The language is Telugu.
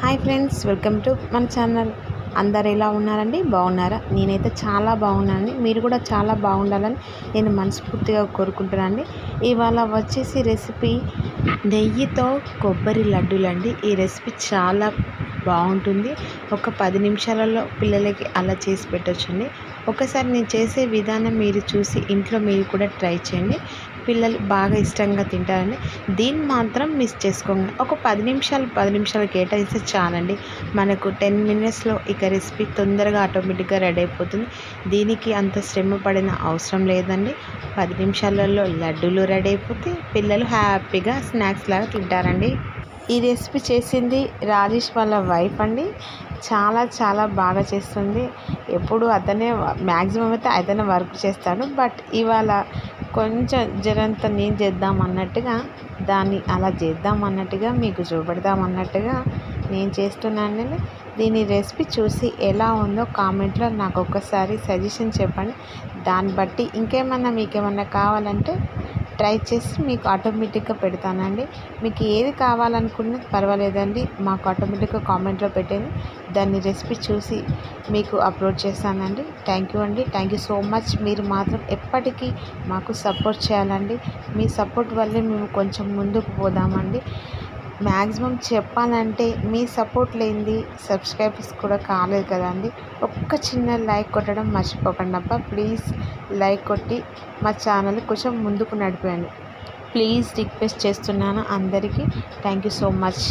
హాయ్ ఫ్రెండ్స్, వెల్కమ్ టు మన ఛానల్. అందరు ఎలా ఉన్నారండి? బాగున్నారా? నేనైతే చాలా బాగున్నానండి. మీరు కూడా చాలా బాగుండాలని నేను మనస్ఫూర్తిగా కోరుకుంటున్నానండి. ఇవాళ వచ్చేసి రెసిపీ నెయ్యితో కొబ్బరి లడ్డూలండి. ఈ రెసిపీ చాలా బాగుంటుంది. ఒక 10 నిమిషాలలో పిల్లలకి అలా చేసి పెట్టొచ్చండి. ఒకసారి నేను చేసే విధానం మీరు చూసి ఇంట్లో మీరు కూడా ట్రై చేయండి. పిల్లలు బాగా ఇష్టంగా తింటారండి. దీన్ని మాత్రం మిస్ చేసుకోండి. ఒక 10 నిమిషాలు కేటాయిస్తే చాలండి. మనకు 10 మినిట్స్లో ఇక రెసిపీ తొందరగా ఆటోమేటిక్గా రెడీ అయిపోతుంది. దీనికి అంత శ్రమ పడిన అవసరం లేదండి. 10 నిమిషాలలో లడ్డూలు రెడీ అయిపోతే పిల్లలు హ్యాపీగా స్నాక్స్ లాగా తింటారండి. ఈ రెసిపీ చేసింది రాజేష్ వాళ్ళ వైఫ్ అండి. చాలా బాగా చేస్తుంది. ఎప్పుడు అతనే మ్యాక్సిమం అయితే అతనే వర్క్ చేస్తాడు. బట్ ఇవాళ కొంచెం జరంత నేను చేద్దాం అన్నట్టుగా, దాన్ని అలా చేద్దాం అన్నట్టుగా, మీకు చూపెడదాం అన్నట్టుగా నేను చేస్తున్నాను. దీని రెసిపీ చూసి ఎలా ఉందో కామెంట్లో నాకు ఒక్కసారి సజెషన్ చెప్పండి. దాన్ని బట్టి మీకేమన్నా కావాలంటే ట్రై చేసి మీకు ఆటోమేటిక్గా పెడతానండి. మీకు ఏది కావాలనుకున్నది పర్వాలేదండి, మాకు ఆటోమేటిక్గా కామెంట్లో పెట్టండి. దాన్ని రెసిపీ చూసి మీకు అప్లోడ్ చేస్తానండి. థ్యాంక్ యూ అండి. Thank you so much. మీరు మాత్రం ఎప్పటికీ మాకు సపోర్ట్ చేయాలండి. మీ సపోర్ట్ వల్లే మేము కొంచెం ముందుకు పోదామండి. మ్యాక్సిమం చెప్పాలంటే మీ సపోర్ట్ లేనిది సబ్స్క్రైబర్స్ కూడా కాలేదు కదండి. ఒక్క చిన్న లైక్ కొట్టడం మర్చిపోకండి అబ్బా. ప్లీజ్ లైక్ కొట్టి మా ఛానల్ కొంచెం ముందుకు నడిపేయండి. ప్లీజ్ రిక్వెస్ట్ చేస్తున్నాను అందరికీ. Thank you so much.